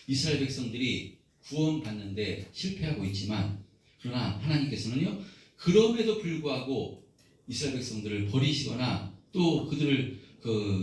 이스라엘 백성들이 구원받는데 실패하고 있지만 그러나 하나님께서는요 그럼에도 불구하고 이스라엘 백성들을 버리시거나 또 그들을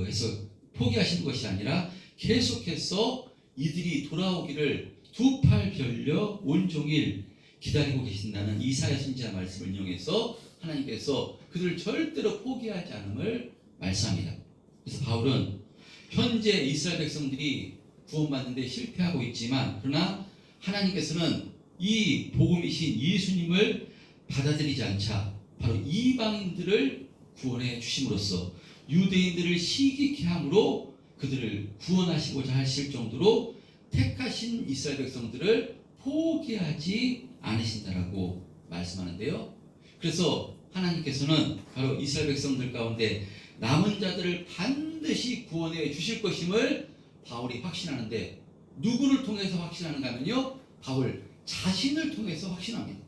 해서 포기하시는 것이 아니라 계속해서 이들이 돌아오기를 두 팔 벌려 온종일 기다리고 계신다는 이사야 선지자 말씀을 인용해서 하나님께서 그들을 절대로 포기하지 않음을 말씀합니다. 그래서 바울은 현재 이스라엘 백성들이 구원받는데 실패하고 있지만 그러나 하나님께서는 이 복음이신 예수님을 받아들이지 않자 바로 이방인들을 구원해 주심으로써 유대인들을 시기케 함으로 그들을 구원하시고자 하실 정도로 택하신 이스라엘 백성들을 포기하지 않으신다라고 말씀하는데요. 그래서 하나님께서는 바로 이스라엘 백성들 가운데 남은 자들을 반드시 구원해 주실 것임을 바울이 확신하는데 누구를 통해서 확신하는가 하면요. 바울 자신을 통해서 확신합니다.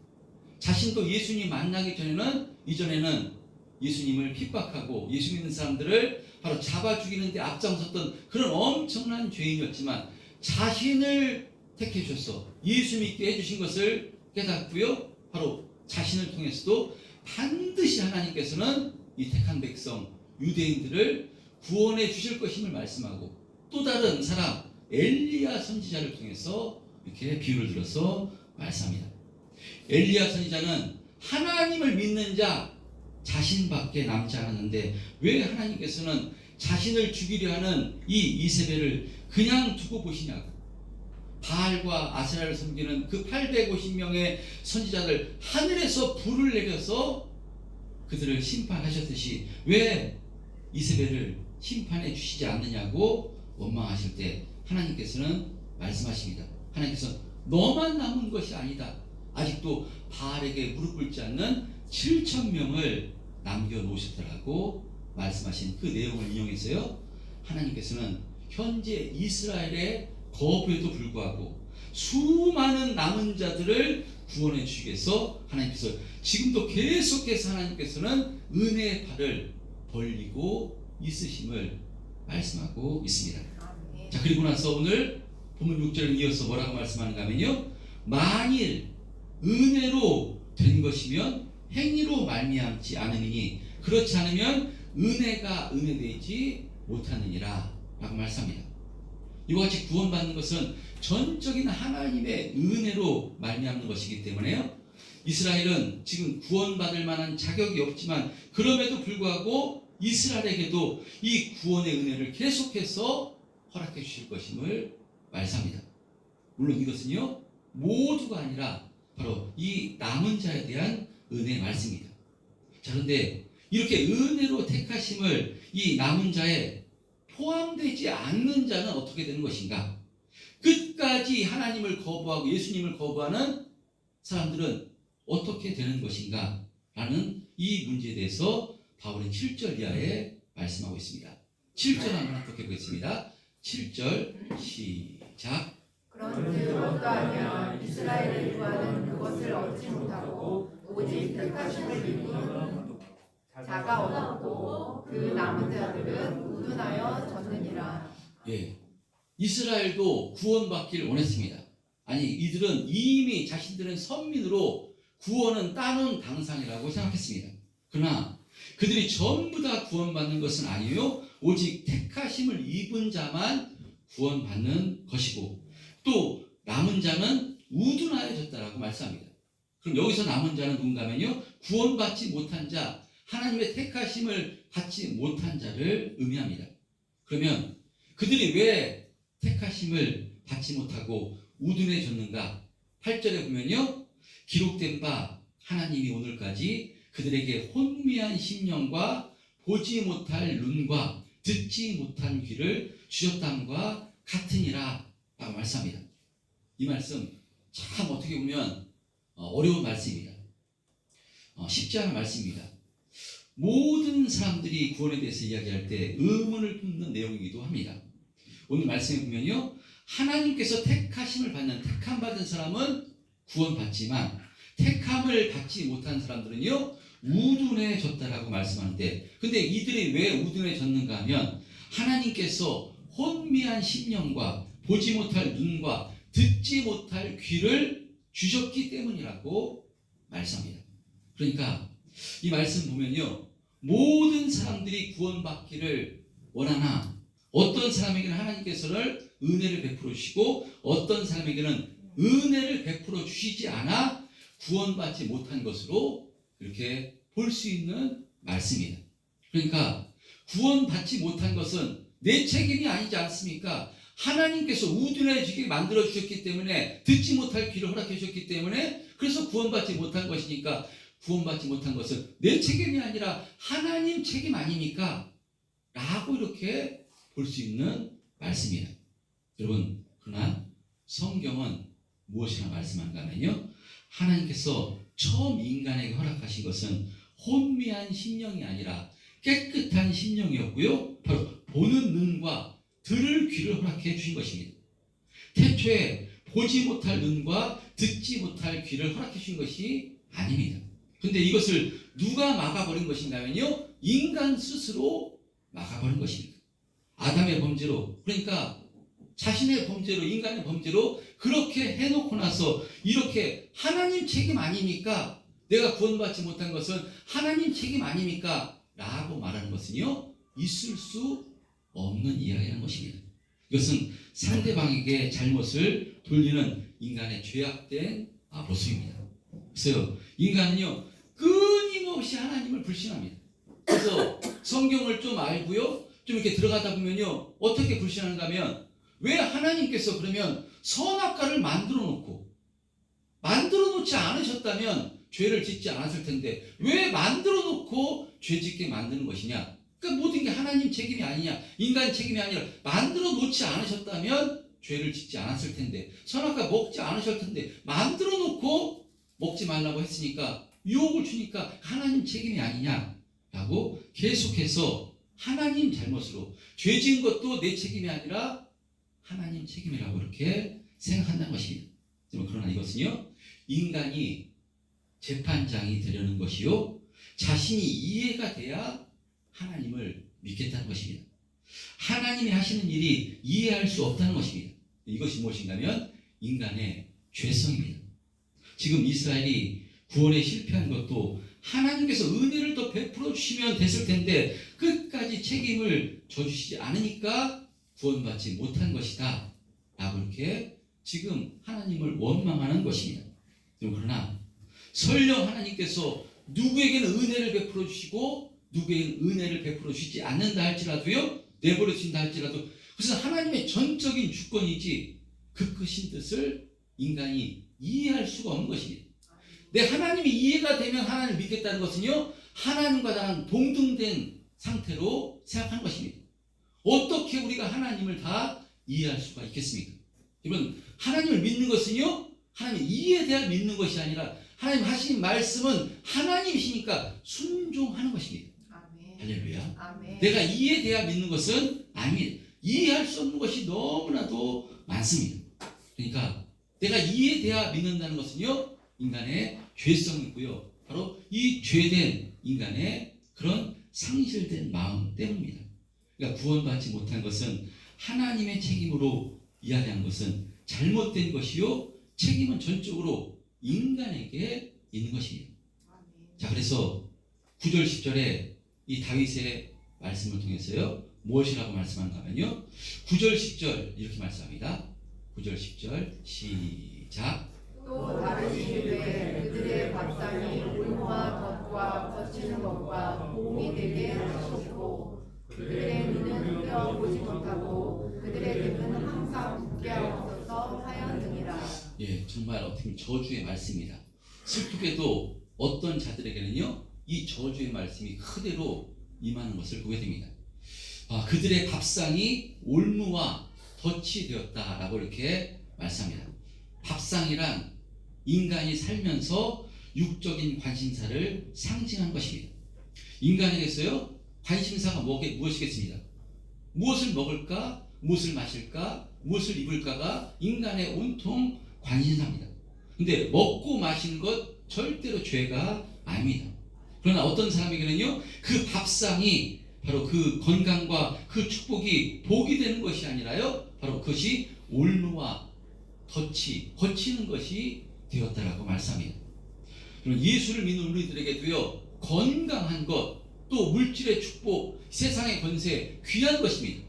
자신도 예수님 만나기 이전에는 예수님을 핍박하고 예수 믿는 사람들을 바로 잡아 죽이는데 앞장섰던 그런 엄청난 죄인이었지만 자신을 택해 주셔서 예수 믿게 해주신 것을 깨닫고요. 바로 자신을 통해서도 반드시 하나님께서는 이 택한 백성 유대인들을 구원해 주실 것임을 말씀하고 또 다른 사람 엘리야 선지자를 통해서 이렇게 비유를 들어서 말씀합니다. 엘리야 선지자는 하나님을 믿는 자 자신밖에 남지 않았는데 왜 하나님께서는 자신을 죽이려 하는 이 이세벨을 그냥 두고 보시냐고. 바알과 아세라를 섬기는 그 850명의 선지자들 하늘에서 불을 내려서 그들을 심판하셨듯이 왜 이세벨을 심판해 주시지 않느냐고 원망하실 때 하나님께서는 말씀하십니다. 하나님께서 너만 남은 것이 아니다. 아직도 바알에게 무릎 꿇지 않는 7,000명을 남겨놓으셨다라고 말씀하신 그 내용을 인용해서요. 하나님께서는 현재 이스라엘의 거부에도 불구하고 수많은 남은 자들을 구원해 주시기 위해서 하나님께서 지금도 계속해서 하나님께서는 은혜의 팔을 벌리고 있으심을 말씀하고 있습니다. 자, 그리고 나서 오늘 본문 6절을 이어서 뭐라고 말씀하는가 하면요. 만일 은혜로 된 것이면 행위로 말미암지 않으니 그렇지 않으면 은혜가 은혜되지 못하느니라 라고 말씀합니다. 이와 같이 구원받는 것은 전적인 하나님의 은혜로 말미암는 것이기 때문에요. 이스라엘은 지금 구원받을 만한 자격이 없지만 그럼에도 불구하고 이스라엘에게도 이 구원의 은혜를 계속해서 허락해 주실 것임을 말씀합니다. 물론 이것은요 모두가 아니라 바로 이 남은 자에 대한 은혜의 말씀입니다. 자, 그런데 이렇게 은혜로 택하심을 이 남은 자에 포함되지 않는 자는 어떻게 되는 것인가? 끝까지 하나님을 거부하고 예수님을 거부하는 사람들은 어떻게 되는 것인가? 라는 이 문제에 대해서 바울은 7절 이하에 말씀하고 있습니다. 7절 한번 합독해 보겠습니다. 7절 시작. 그런즉 어떠하냐 이스라엘의 유아는 그것을 얻지 못하고 오직 택하심을 입은 자가 얻었고 그 남은 자들은 우둔하여 졌느니라. 예, 이스라엘도 구원받기를 원했습니다. 아니 이들은 이미 자신들은 선민으로 구원은 따놓은 당상이라고 생각했습니다. 그러나 그들이 전부 다 구원받는 것은 아니요 오직 택하심을 입은 자만 구원받는 것이고 또 남은 자는 우둔하여졌다라고 말씀합니다. 그럼 여기서 남은 자는 누군가 하면요 구원받지 못한 자 하나님의 택하심을 받지 못한 자를 의미합니다. 그러면 그들이 왜 택하심을 받지 못하고 우둔해졌는가? 8절에 보면요 기록된 바 하나님이 오늘까지 그들에게 혼미한 심령과 보지 못할 눈과 듣지 못한 귀를 주셨다함과 같으니라 라고 말씀합니다. 이 말씀 참 어떻게 보면 어려운 말씀입니다. 쉽지 않은 말씀입니다. 모든 사람들이 구원에 대해서 이야기할 때 의문을 품는 내용이기도 합니다. 오늘 말씀에 보면요 하나님께서 택하심을 받는 택함 받은 사람은 구원받지만 택함을 받지 못한 사람들은요 우둔해졌다라고 말씀하는데 근데 이들이 왜 우둔해졌는가 하면 하나님께서 혼미한 심령과 보지 못할 눈과 듣지 못할 귀를 주셨기 때문이라고 말씀합니다. 그러니까 이 말씀 보면요, 모든 사람들이 구원받기를 원하나 어떤 사람에게는 하나님께서는 은혜를 베풀어 주시고 어떤 사람에게는 은혜를 베풀어 주시지 않아 구원받지 못한 것으로 이렇게 볼 수 있는 말씀이에요. 그러니까 구원받지 못한 것은 내 책임이 아니지 않습니까? 하나님께서 우둔해지게 만들어 주셨기 때문에, 듣지 못할 귀를 허락해 주셨기 때문에, 그래서 구원받지 못한 것이니까, 구원받지 못한 것은 내 책임이 아니라 하나님 책임 아닙니까? 라고 이렇게 볼 수 있는 말씀이에요. 여러분, 그러나 성경은 무엇이나 말씀한가 하면요, 하나님께서 처음 인간에게 허락하신 것은 혼미한 심령이 아니라 깨끗한 심령이었고요, 바로 보는 눈과 들을 귀를 허락해 주신 것입니다. 태초에 보지 못할 눈과 듣지 못할 귀를 허락해 주신 것이 아닙니다. 근데 이것을 누가 막아버린 것인가면요, 인간 스스로 막아버린 것입니다. 아담의 범죄로, 그러니까 자신의 범죄로, 인간의 범죄로 그렇게 해놓고 나서 이렇게 하나님 책임 아닙니까? 내가 구원받지 못한 것은 하나님 책임 아닙니까? 라고 말하는 것은요, 있을 수 없는 이야기라는 것입니다. 이것은 상대방에게 잘못을 돌리는 인간의 죄악된 모습입니다. 그래서 인간은요, 끊임없이 하나님을 불신합니다. 그래서 성경을 좀 알고요, 좀 이렇게 들어가다 보면요, 어떻게 불신하는가 하면, 왜 하나님께서 그러면 선악과를 만들어 놓지 않으셨다면 죄를 짓지 않았을 텐데 왜 만들어 놓고 죄 짓게 만드는 것이냐? 그러니까 모든 게 하나님 책임이 아니냐, 인간 책임이 아니라 만들어 놓지 않으셨다면 죄를 짓지 않았을 텐데, 선악과 먹지 않으셨을 텐데 만들어 놓고 먹지 말라고 했으니까, 유혹을 주니까 하나님 책임이 아니냐라고 계속해서 하나님 잘못으로, 죄 지은 것도 내 책임이 아니라 하나님 책임이라고 이렇게 생각한다는 것입니다. 그러나 이것은요, 인간이 재판장이 되려는 것이요, 자신이 이해가 돼야 하나님을 믿겠다는 것입니다. 하나님이 하시는 일이 이해할 수 없다는 것입니다. 이것이 무엇인가 하면 인간의 죄성입니다. 지금 이스라엘이 구원에 실패한 것도 하나님께서 은혜를 더 베풀어 주시면 됐을 텐데 끝까지 책임을 져주시지 않으니까 구원받지 못한 것이다 라고 이렇게 지금 하나님을 원망하는 것입니다. 그러나 설령 하나님께서 누구에게는 은혜를 베풀어 주시고 누구에게는 은혜를 베풀어 주시지 않는다 할지라도요, 내버려 두신다 할지라도, 그것은 하나님의 전적인 주권이지 그 크신 뜻을 인간이 이해할 수가 없는 것입니다. 내 하나님이 이해가 되면 하나님을 믿겠다는 것은요, 하나님과 나는 동등된 상태로 생각하는 것입니다. 어떻게 우리가 하나님을 다 이해할 수가 있겠습니까? 여러분, 하나님을 믿는 것은요, 하나님 이해돼야 믿는 것이 아니라 하나님 하신 말씀은 하나님이시니까 순종하는 것입니다. 아멘. 할렐루야. 아멘. 내가 이해돼야 믿는 것은 아닙니다. 이해할 수 없는 것이 너무나도 많습니다. 그러니까 내가 이해돼야 믿는다는 것은요, 인간의 죄성이고요, 바로 이 죄된 인간의 그런 상실된 마음 때문입니다. 그러니까 구원받지 못한 것은 하나님의 책임으로 이야기한 것은 잘못된 것이요, 책임은 전적으로 인간에게 있는 것입니다. 자, 그래서 9절 10절에 이 다윗의 말씀을 통해서요, 무엇이라고 말씀한가 하면요, 9절 10절 이렇게 말씀합니다. 9절 10절 시작. 또 다른 이유에 그들의 밥상이 울무와 덫과 거치는 것과 보응이 되게 하셨고, 그들의 눈은 흘려 보지 못하고 그들의 등은 항상 붓게 하옵소서 하였느니라. 예, 정말 어떻게 보면 저주의 말씀입니다. 슬프게도 어떤 자들에게는요, 이 저주의 말씀이 그대로 임하는 것을 보게 됩니다. 그들의 밥상이 올무와 덫이 되었다라고 이렇게 말씀합니다. 밥상이란 인간이 살면서 육적인 관심사를 상징한 것입니다. 인간에게서요, 관심사가 무엇이겠습니다? 무엇을 먹을까? 무엇을 마실까? 무엇을 입을까가 인간의 온통 관심사입니다. 근데 먹고 마시는 것 절대로 죄가 아닙니다. 그러나 어떤 사람에게는요, 그 밥상이 바로 그 건강과 그 축복이 복이 되는 것이 아니라요, 바로 그것이 올무와 덫이 거치는 것이 되었다라고 말씀합니다. 그럼 예수를 믿는 우리들에게도요, 건강한 것, 또 물질의 축복, 세상의 권세, 귀한 것입니다.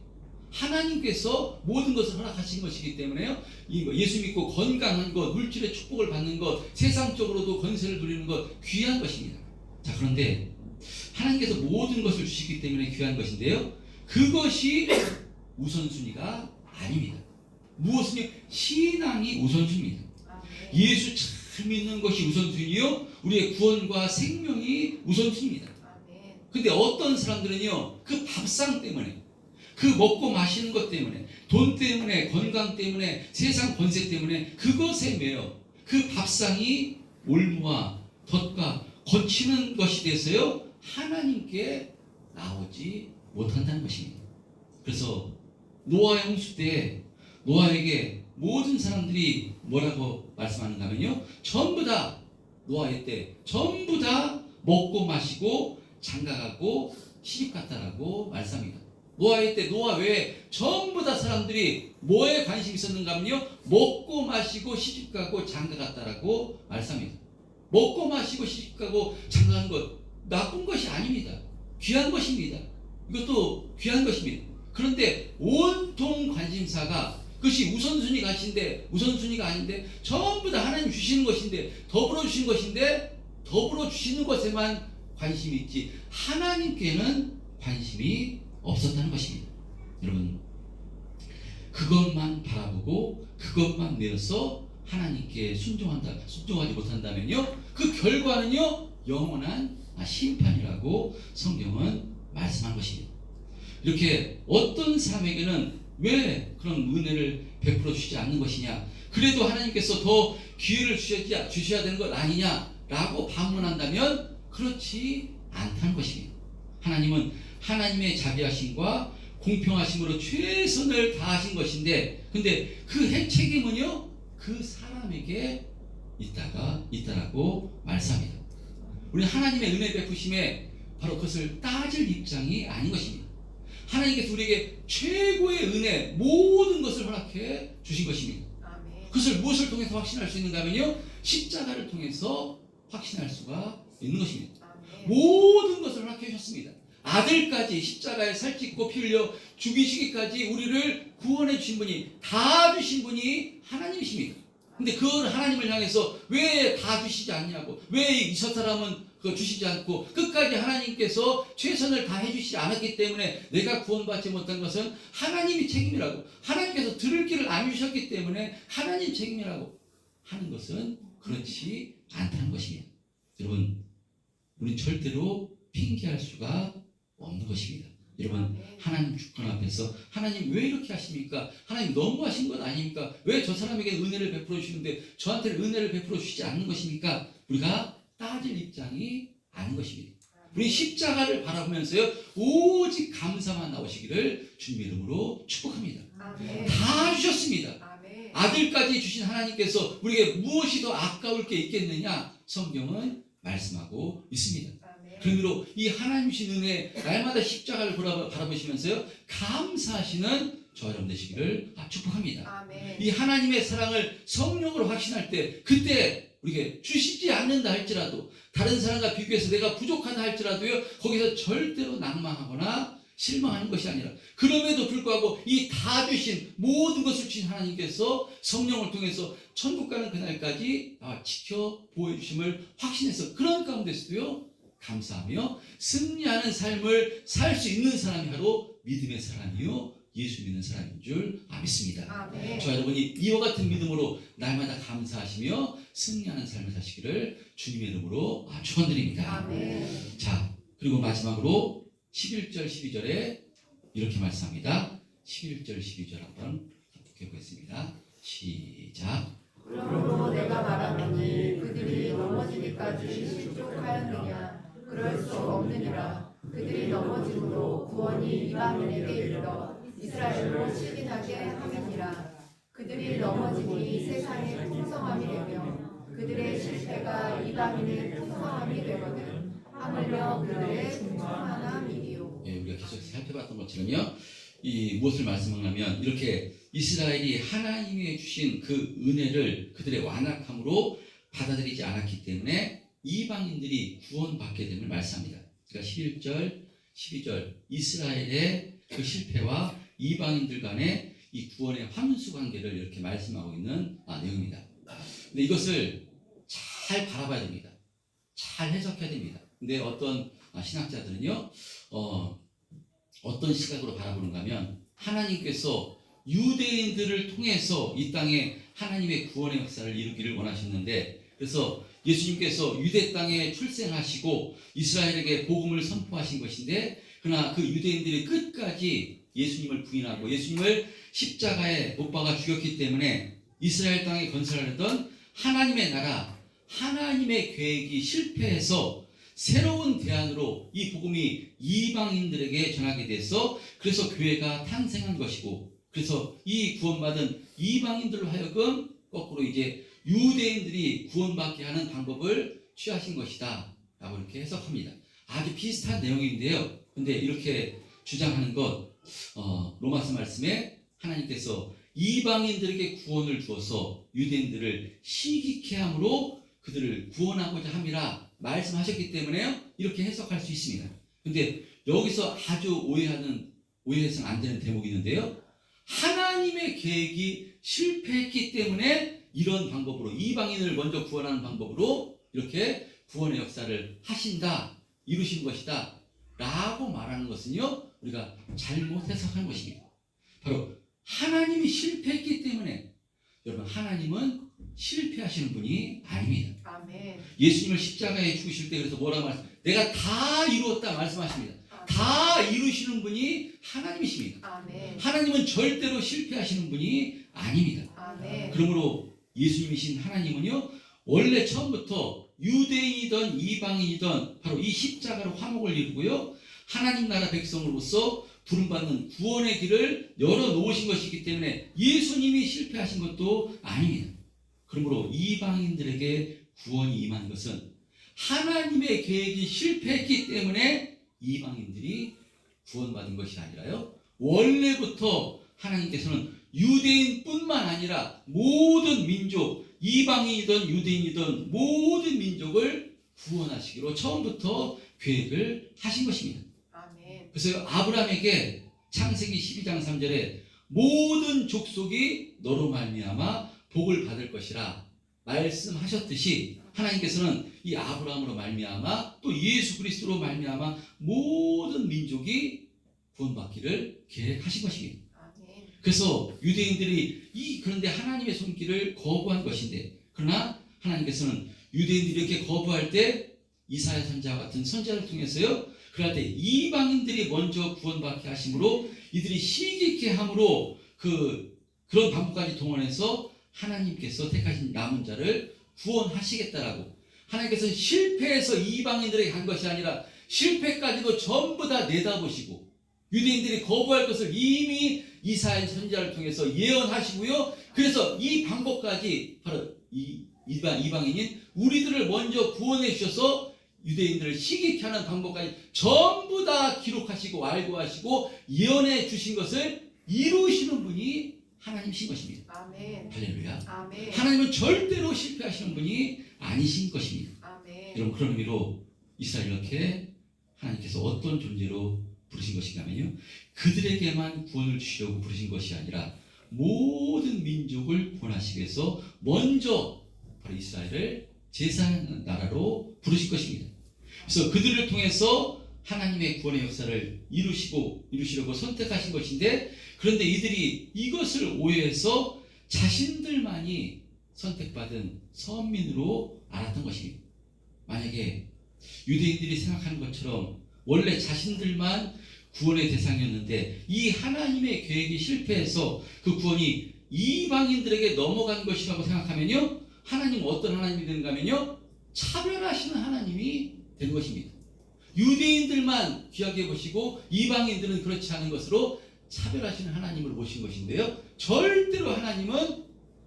하나님께서 모든 것을 허락하신 것이기 때문에요, 예수 믿고 건강한 것, 물질의 축복을 받는 것, 세상적으로도 권세를 누리는 것, 귀한 것입니다. 자, 그런데 하나님께서 모든 것을 주시기 때문에 귀한 것인데요, 그것이 우선순위가 아닙니다. 무엇이냐? 신앙이 우선순위입니다. 예수 잘 믿는 것이 우선순위요, 우리의 구원과 생명이 우선순위입니다. 근데 어떤 사람들은요, 그 밥상 때문에, 그 먹고 마시는 것 때문에, 돈 때문에, 건강 때문에, 세상 권세 때문에 그것에 매여 그 밥상이 올무와 덫과 거치는 것이 돼서요, 하나님께 나오지 못한다는 것입니다. 그래서 노아의 홍수 때 노아에게 모든 사람들이 뭐라고 말씀하는가 하면요, 전부 다 노아의 때 전부 다 먹고 마시고 장가가고 시집갔다라고 말씀합니다. 노아의 때 노아 외에 전부 다 사람들이 뭐에 관심이 있었는가 하면요, 먹고 마시고 시집가고 장가갔다라고 말씀합니다. 먹고 마시고 시집가고 장가가는 것 나쁜 것이 아닙니다. 귀한 것입니다. 이것도 귀한 것입니다. 그런데 온통 관심사가 그것이 우선순위가 아닌데 전부 다 하나님 주시는 것인데, 더불어 주신 것인데, 더불어 주시는 것에만 관심이 있지 하나님께는 관심이 없었다는 것입니다. 여러분, 그것만 바라보고 그것만 내어서 하나님께 순종하지 못한다면요, 그 결과는요, 영원한 심판이라고 성경은 말씀한 것입니다. 이렇게 어떤 사람에게는 왜 그런 은혜를 베풀어 주시지 않는 것이냐, 그래도 하나님께서 더 기회를 주셔야 되는 것 아니냐라고 반문한다면 그렇지 않다는 것입니다. 하나님은 하나님의 자비하심과 공평하심으로 최선을 다하신 것인데, 근데 그 책임은요, 그 사람에게 있다라고 말씀합니다. 우리는 하나님의 은혜 베푸심에 바로 그것을 따질 입장이 아닌 것입니다. 하나님께서 우리에게 최고의 은혜, 모든 것을 허락해 주신 것입니다. 그것을 무엇을 통해서 확신할 수 있는가 하면요, 십자가를 통해서 확신할 수가 있는 것입니다. 모든 것을 허락해 주셨습니다. 아들까지 십자가에 살찌고 피 흘려 죽이시기까지 우리를 구원해 주신 분이, 다 주신 분이 하나님이십니다. 근데 그 하나님을 향해서 왜 다 주시지 않냐고, 왜 저 사람은 그거 주시지 않고 끝까지 하나님께서 최선을 다해 주시지 않았기 때문에 내가 구원받지 못한 것은 하나님이 책임이라고, 하나님께서 들을 길을 안 주셨기 때문에 하나님 책임이라고 하는 것은 그렇지 않다는 것입니다. 여러분, 우리는 절대로 핑계할 수가 없는 것입니다. 여러분, 하나님 주권 앞에서 하나님 왜 이렇게 하십니까? 하나님 너무하신 것 아닙니까? 왜 저 사람에게 은혜를 베풀어 주시는데 저한테는 은혜를 베풀어 주시지 않는 것입니까? 우리가 따질 입장이 아닌 것입니다. 우리 십자가를 바라보면서요, 오직 감사만 나오시기를 주님의 이름으로 축복합니다. 다 주셨습니다. 아들까지 주신 하나님께서 우리에게 무엇이 더 아까울 게 있겠느냐, 성경은 말씀하고 있습니다. 그러므로 이 하나님 주신 은혜, 날마다 십자가를 바라보시면서요, 감사하시는 저 여러분 되시기를 축복합니다. 이 하나님의 사랑을 성령으로 확신할 때, 그때 우리에게 주시지 않는다 할지라도, 다른 사람과 비교해서 내가 부족하다 할지라도요, 거기서 절대로 낭망하거나 실망하는 것이 아니라, 그럼에도 불구하고 이 다 주신 모든 것을 주신 하나님께서 성령을 통해서 천국 가는 그날까지 지켜 보여주심을 확신해서, 그런 가운데서도요 감사하며 승리하는 삶을 살 수 있는 사람이 바로 믿음의 사람이요, 예수 믿는 사람인 줄 믿습니다. 저 여러분이 이와 같은 믿음으로 날마다 감사하시며 승리하는 삶을 사시기를 주님의 이름으로 축원드립니다. 자, 그리고 마지막으로 11절 12절에 이렇게 말씀합니다. 11절 12절 한번 합독해 보겠습니다. 시작. 그러므로 내가 말하노니 그들이 넘어지기까지 실족하였느냐? 그럴 수 없느니라. 그들이 넘어짐으로 구원이 이방인에게 이르러 이스라엘로 실린하게 함이니라. 그들이 넘어짐이 세상의 풍성함이 되며 그들의 실패가 이방인의 풍성함이 되거든. 하물며 그들의 충만함이요. 우리가 계속 살펴봤던 것처럼요, 이 무엇을 말씀하냐면, 이렇게 이스라엘이 하나님이 주신 그 은혜를 그들의 완악함으로 받아들이지 않았기 때문에 이방인들이 구원받게 됨을 말씀합니다. 그러니까 11절, 12절 이스라엘의 그 실패와 이방인들 간의 이 구원의 함수 관계를 이렇게 말씀하고 있는 내용입니다. 근데 이것을 잘 바라봐야 됩니다. 잘 해석해야 됩니다. 근데 어떤 신학자들은요, 어떤 시각으로 바라보는가 하면 하나님께서 유대인들을 통해서 이 땅에 하나님의 구원의 역사를 이루기를 원하셨는데, 그래서 예수님께서 유대 땅에 출생하시고 이스라엘에게 복음을 선포하신 것인데, 그러나 그 유대인들이 끝까지 예수님을 부인하고 예수님을 십자가에 못 박아 죽였기 때문에 이스라엘 땅에 건설하려던 하나님의 나라, 하나님의 계획이 실패해서 새로운 대안으로 이 복음이 이방인들에게 전하게 돼서 그래서 교회가 탄생한 것이고, 그래서 이 구원받은 이방인들로 하여금 거꾸로 이제 유대인들이 구원받게 하는 방법을 취하신 것이다 라고 이렇게 해석합니다. 아주 비슷한 내용인데요, 근데 이렇게 주장하는 것, 로마서 말씀에 하나님께서 이방인들에게 구원을 주어서 유대인들을 시기케 함으로 그들을 구원하고자 함이라 말씀하셨기 때문에요, 이렇게 해석할 수 있습니다. 근데 여기서 아주 오해해서는 안 되는 대목이 있는데요, 하나님의 계획이 실패했기 때문에 이런 방법으로 이방인을 먼저 구원하는 방법으로 이렇게 구원의 역사를 하신다, 이루신 것이다 라고 말하는 것은요, 우리가 잘못 해석한 것입니다. 바로 하나님이 실패했기 때문에, 여러분, 하나님은 실패하시는 분이 아닙니다. 아멘. 예수님을 십자가에 죽으실 때 그래서 뭐라고 말씀? 내가 다 이루었다 말씀하십니다. 다 이루시는 분이 하나님이십니다. 아멘. 하나님은 절대로 실패하시는 분이 아닙니다. 아멘. 그러므로 예수님이신 하나님은요, 원래 처음부터 유대인이든 이방인이든 바로 이 십자가로 화목을 이루고요, 하나님 나라 백성으로서 부름받는 구원의 길을 열어놓으신 것이기 때문에 예수님이 실패하신 것도 아닙니다. 그러므로 이방인들에게 구원이 임한 것은 하나님의 계획이 실패했기 때문에 이방인들이 구원받은 것이 아니라요, 원래부터 하나님께서는 유대인뿐만 아니라 모든 민족, 이방인이든 유대인이든 모든 민족을 구원하시기로 처음부터 계획을 하신 것입니다. 아멘. 그래서 아브라함에게 창세기 12장 3절에 모든 족속이 너로 말미암아 복을 받을 것이라 말씀하셨듯이, 하나님께서는 이 아브라함으로 말미암아 또 예수 그리스도로 말미암아 모든 민족이 구원받기를 계획하신 것입니다. 아멘. 그래서 유대인들이 그런데 하나님의 손길을 거부한 것인데, 그러나 하나님께서는 유대인들이 이렇게 거부할 때 이사야 선지자와 같은 선지자를 통해서요, 그럴 때 이방인들이 먼저 구원받게 하심으로 이들이 시기케 함으로 그런 방법까지 동원해서 하나님께서 택하신 남은 자를 구원하시겠다라고, 하나님께서는 실패해서 이방인들에게 한 것이 아니라 실패까지도 전부 다 내다보시고 유대인들이 거부할 것을 이미 이사야 선지자를 통해서 예언하시고요, 그래서 이 방법까지 바로 이방인인 우리들을 먼저 구원해 주셔서 유대인들을 시기케 하는 방법까지 전부 다 기록하시고 알고 하시고 예언해 주신 것을 이루시는 분이 하나님이신 것입니다. 아멘. 할렐루야. 아멘. 하나님은 절대로 실패하시는 분이 아니신 것입니다. 아멘. 여러분, 그런 의미로 이스라엘 이렇게 하나님께서 어떤 존재로 부르신 것인가 하면요, 그들에게만 구원을 주시려고 부르신 것이 아니라 모든 민족을 구원하시기 위해서 먼저 바로 이스라엘을 제사하는 나라로 부르실 것입니다. 그래서 그들을 통해서 하나님의 구원의 역사를 이루시려고 선택하신 것인데, 그런데 이들이 이것을 오해해서 자신들만이 선택받은 선민으로 알았던 것입니다. 만약에 유대인들이 생각하는 것처럼 원래 자신들만 구원의 대상이었는데 이 하나님의 계획이 실패해서 그 구원이 이방인들에게 넘어간 것이라고 생각하면요, 하나님은 어떤 하나님이 되는가 하면요, 차별하시는 하나님이 되는 것입니다. 유대인들만 귀하게 보시고 이방인들은 그렇지 않은 것으로 차별하시는 하나님을 모신 것인데요, 절대로 하나님은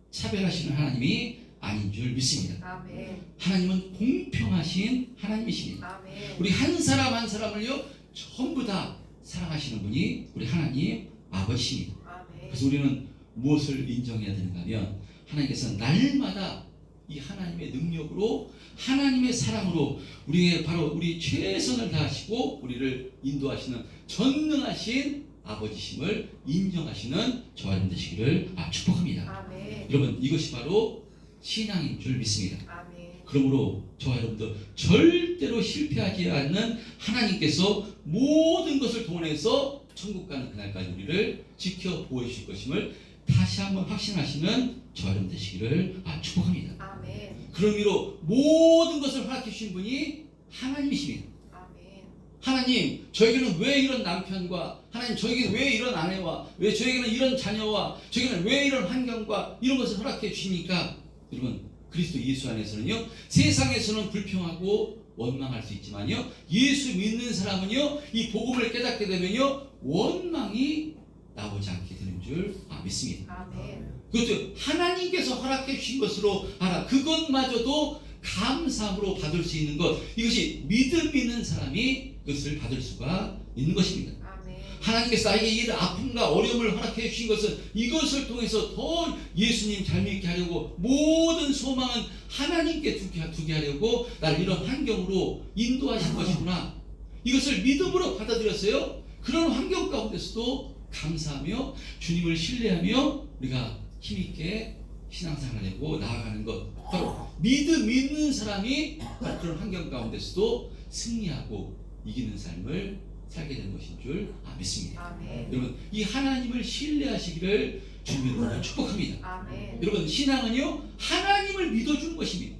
차별하시는 하나님이 아닌 줄 믿습니다. 아멘. 하나님은 공평하신 하나님이십니다. 아멘. 우리 한 사람 한 사람을요, 전부 다 사랑하시는 분이 우리 하나님 아버지십니다. 아멘. 그래서 우리는 무엇을 인정해야 되는가 하면 하나님께서는 날마다 이 하나님의 능력으로 하나님의 사랑으로 우리 최선을 다하시고 우리를 인도하시는 전능하신 아버지심을 인정하시는 저와 여러분 되시기를 축복합니다. 아멘. 여러분 이것이 바로 신앙인 줄 믿습니다. 아멘. 그러므로 저와 여러분도 절대로 실패하지 않는 하나님께서 모든 것을 동원해서 천국 가는 그날까지 우리를 지켜 보여주실 것임을 다시 한번 확신하시는 저와 여러분 되시기를 축복합니다. 아멘. 그런 의미로 모든 것을 허락해 주신 분이 하나님이십니다. 아멘. 하나님, 저에게는 왜 이런 남편과, 하나님, 저에게는 왜 이런 아내와, 왜 저에게는 이런 자녀와, 저에게는 왜 이런 환경과 이런 것을 허락해 주십니까? 여러분, 그리스도 예수 안에서는요, 세상에서는 불평하고 원망할 수 있지만요, 예수 믿는 사람은요, 이 복음을 깨닫게 되면요, 원망이 나오지 않게 되는 줄 믿습니다. 아멘. 그것도 하나님께서 허락해 주신 것으로 알아. 그것마저도 감사함으로 받을 수 있는 것. 이것이 믿음 있는 사람이 그것을 받을 수가 있는 것입니다. 아멘. 하나님께서 나에게 이 아픔과 어려움을 허락해 주신 것은 이것을 통해서 더 예수님 잘 믿게 하려고 모든 소망은 하나님께 두게 하려고 나를 이런 환경으로 인도하신 것이구나. 이것을 믿음으로 받아들였어요. 그런 환경 가운데서도 감사하며 주님을 신뢰하며 우리가 힘있게 신앙생활을 하고 나아가는 것, 바로 믿음 있는 사람이 그런 환경 가운데서도 승리하고 이기는 삶을 살게 되는 것인 줄 믿습니다. 아멘. 여러분, 이 하나님을 신뢰하시기를 주님으로 축복합니다. 아멘. 여러분, 신앙은요, 하나님을 믿어주는 것입니다.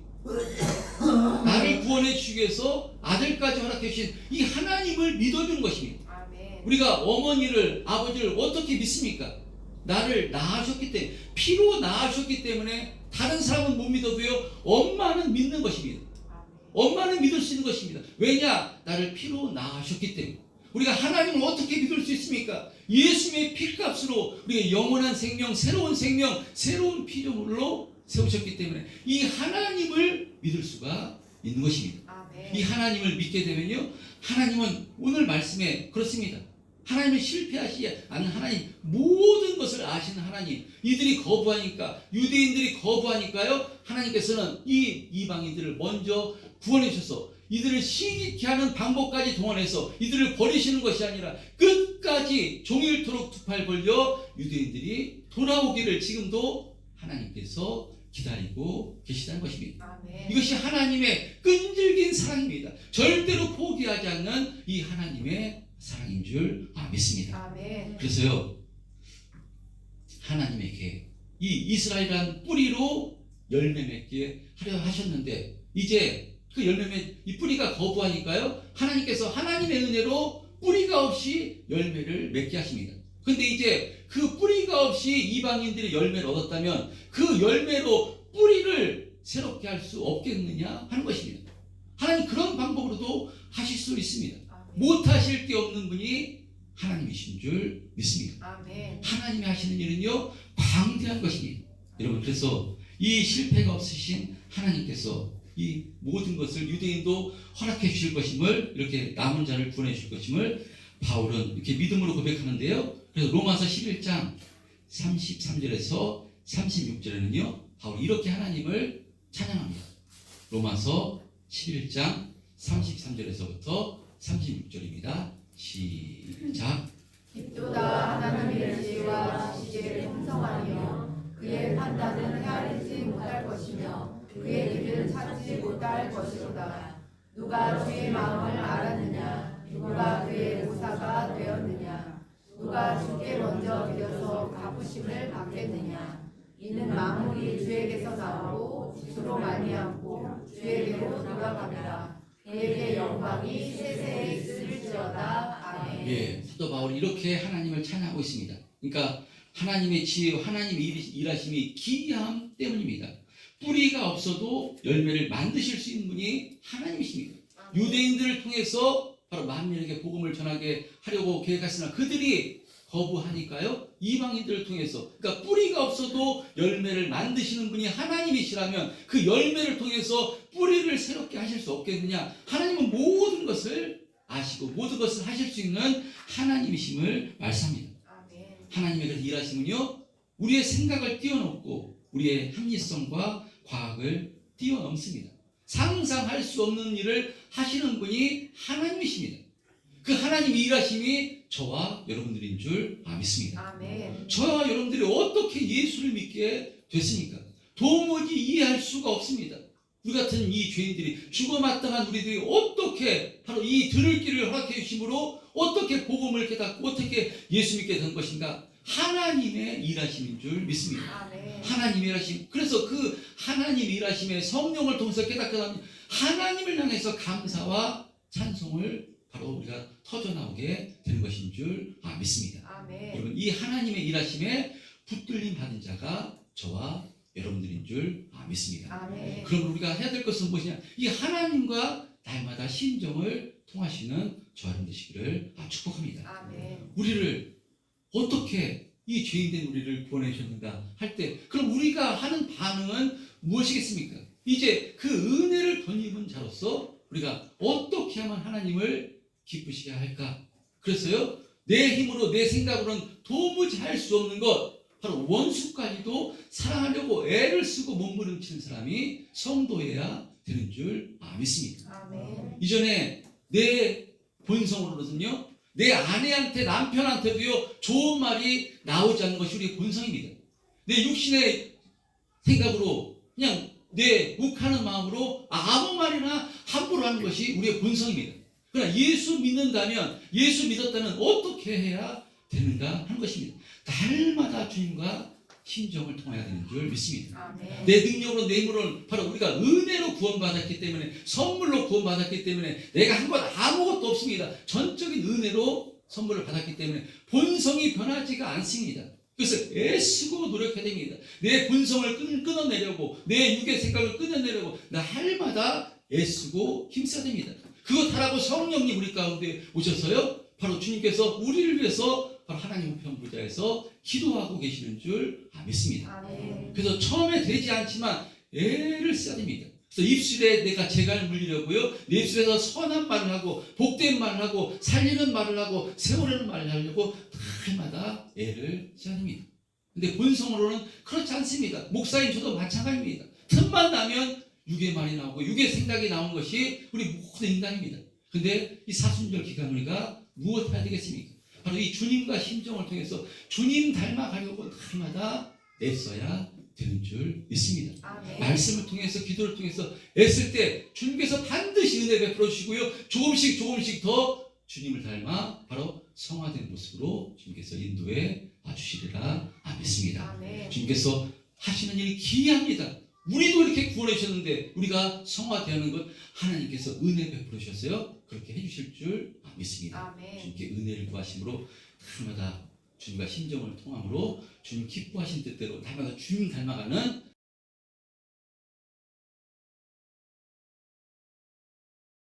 나를 구원해 주시기 위해서 아들까지 허락해 주신 이 하나님을 믿어주는 것입니다. 아멘. 우리가 어머니를, 아버지를 어떻게 믿습니까? 나를 낳으셨기 때문에, 피로 낳으셨기 때문에 다른 사람은 못 믿어도요, 엄마는 믿는 것입니다. 엄마는 믿을 수 있는 것입니다. 왜냐? 나를 피로 낳으셨기 때문에. 우리가 하나님을 어떻게 믿을 수 있습니까? 예수님의 피값으로 우리가 영원한 생명, 새로운 피조물로 세우셨기 때문에 이 하나님을 믿을 수가 있는 것입니다. 아멘. 이 하나님을 믿게 되면요, 하나님은 오늘 말씀에 그렇습니다. 하나님은 실패하시지 않는 하나님, 모든 것을 아시는 하나님. 이들이 거부하니까, 유대인들이 거부하니까요, 하나님께서는 이 이방인들을 먼저 구원해 주셔서 이들을 시기케 하는 방법까지 동원해서 이들을 버리시는 것이 아니라 끝까지 종일토록 두 팔 벌려 유대인들이 돌아오기를 지금도 하나님께서 기다리고 계시다는 것입니다. 아멘. 이것이 하나님의 끈질긴 사랑입니다. 절대로 포기하지 않는 이 하나님의 사랑인 줄 믿습니다. 아멘. 그래서요, 하나님에게 이 이스라엘이란 뿌리로 열매 맺게 하려 하셨는데, 이제 그 이 뿌리가 거부하니까요, 하나님께서 하나님의 은혜로 뿌리가 없이 열매를 맺게 하십니다. 근데 이제 그 뿌리가 없이 이방인들이 열매를 얻었다면 그 열매로 뿌리를 새롭게 할 수 없겠느냐 하는 것입니다. 하나님 그런 방법으로도 하실 수 있습니다. 못하실 게 없는 분이 하나님이신 줄 믿습니다. 아멘. 하나님이 하시는 일은요, 광대한 것입니다. 여러분, 그래서 이 실패가 없으신 하나님께서 이 모든 것을 유대인도 허락해 주실 것임을, 이렇게 남은 자를 구원해 주실 것임을 바울은 이렇게 믿음으로 고백하는데요. 그래서 로마서 11장 33절에서 36절에는요, 바울이 이렇게 하나님을 찬양합니다. 로마서 11장 33절에서부터 36절입니다. 시작. 깊도다 하나님의 지혜와 지식을 풍성하며 그의 판단은 헤아리지 못할 것이며 그의 길을 찾지 못할 것이로다. 누가 주의 마음을 알았느냐? 누가 그의 모사가 되었느냐? 누가 주께 먼저 믿어서 갚으심을 받겠느냐? 이는 만물이 주에게서 나오고 주로 말미암고 주에게로 돌아갑니다. 그에게 영광이 세세에 있을지어다. 아멘. 예, 사도 바울이 이렇게 하나님을 찬양하고 있습니다. 그러니까 하나님의 지혜와 하나님의 일하심이 기이함 때문입니다. 뿌리가 없어도 열매를 만드실 수 있는 분이 하나님이십니다. 유대인들을 통해서 바로 만민에게 복음을 전하게 하려고 계획하시나 그들이 거부하니까요, 이방인들을 통해서, 그러니까 뿌리가 없어도 열매를 만드시는 분이 하나님이시라면 그 열매를 통해서 뿌리를 새롭게 하실 수 없겠느냐? 하나님은 모든 것을 아시고 모든 것을 하실 수 있는 하나님이심을 말씀합니다. 아멘. 하나님의 그 일하심은요, 우리의 생각을 뛰어넘고 우리의 합리성과 과학을 뛰어넘습니다. 상상할 수 없는 일을 하시는 분이 하나님이십니다. 그 하나님의 일하심이 저와 여러분들인 줄 믿습니다. 아멘. 저와 여러분들이 어떻게 예수를 믿게 됐습니까? 도무지 이해할 수가 없습니다. 우리 같은 이 죄인들이, 죽어마땅한 우리들이 어떻게 바로 이 들을 길을 허락해 주심으로 어떻게 복음을 깨닫고 어떻게 예수 믿게 된 것인가? 하나님의 일하심인 줄 믿습니다. 아멘. 하나님의 일하심. 그래서 그 하나님의 일하심에 성령을 통해서 깨닫게 되는 하나님을 향해서 감사와 찬송을 바로 우리가 터져나오게 되는 것인 줄 믿습니다. 아멘. 여러분, 이 하나님의 일하심에 붙들림 받은 자가 저와 여러분들인 줄 믿습니다. 아멘. 그럼 우리가 해야 될 것은 무엇이냐? 이 하나님과 날마다 심정을 통하시는 저 여러분 되시기를 축복합니다. 아멘. 우리를 어떻게 이 죄인된 우리를 구원해 주셨는가 할 때, 그럼 우리가 하는 반응은 무엇이겠습니까? 이제 그 은혜를 덧입은 자로서 우리가 어떻게 하면 하나님을 기쁘시게 할까? 그래서요, 내 힘으로 내 생각으로는 도무지 할 수 없는 것, 바로 원수까지도 사랑하려고 애를 쓰고 몸부림치는 사람이 성도여야 되는 줄 믿습니다. 아멘. 이전에 내 본성으로는요, 내 아내한테, 남편한테도요, 좋은 말이 나오지 않는 것이 우리의 본성입니다. 내 육신의 생각으로 그냥 내 욱하는 마음으로 아무 말이나 함부로 하는 것이 우리의 본성입니다. 그러나 예수 믿는다면, 예수 믿었다면 어떻게 해야 되는가 하는 것입니다. 날마다 주님과 심정을 통해야 되는 줄 믿습니다. 아멘. 내 능력으로, 내 힘으로는 바로 우리가 은혜로 구원받았기 때문에, 선물로 구원받았기 때문에 내가 한 것 아무것도 없습니다. 전적인 은혜로 선물을 받았기 때문에 본성이 변하지가 않습니다. 그래서 애쓰고 노력해야 됩니다. 내 본성을 끊어내려고, 내 육의 생각을 끊어내려고 날마다 애쓰고 힘써야 됩니다. 그것 하라고 성령님 우리 가운데 오셔서요, 바로 주님께서 우리를 위해서 바로 하나님 우편부자에서 기도하고 계시는 줄 믿습니다. 아멘. 그래서 처음에 되지 않지만 애를 써야 됩니다. 그래서 입술에 내가 재갈을 물리려고요, 내 입술에서 선한 말을 하고 복된 말을 하고 살리는 말을 하고 세우려는 말을 하려고 날마다 애를 써야 됩니다. 근데 본성으로는 그렇지 않습니다. 목사인 저도 마찬가지입니다. 틈만 나면 육의 말이 나오고 육의 생각이 나온 것이 우리 모든 인간입니다. 근데 이 사순절 기간 우리가 무엇 해야 되겠습니까? 바로 이 주님과 심정을 통해서 주님 닮아가려고 날마다 애써야 되는 줄 믿습니다. 아멘. 말씀을 통해서, 기도를 통해서 애쓸 때 주님께서 반드시 은혜 베풀어 주시고요, 조금씩 더 주님을 닮아 바로 성화된 모습으로 주님께서 인도해 주시리라 믿습니다. 아멘. 주님께서 하시는 일이 기이합니다. 우리도 이렇게 구원해 주셨는데 우리가 성화되는 것 하나님께서 은혜 베풀어 주셨어요. 그렇게 해주실 줄 믿습니다. 아멘. 주님께 은혜를 구하심으로 날마다 주님과 심정을 통함으로 주님 기뻐하신 뜻대로 날마다 주님 닮아가는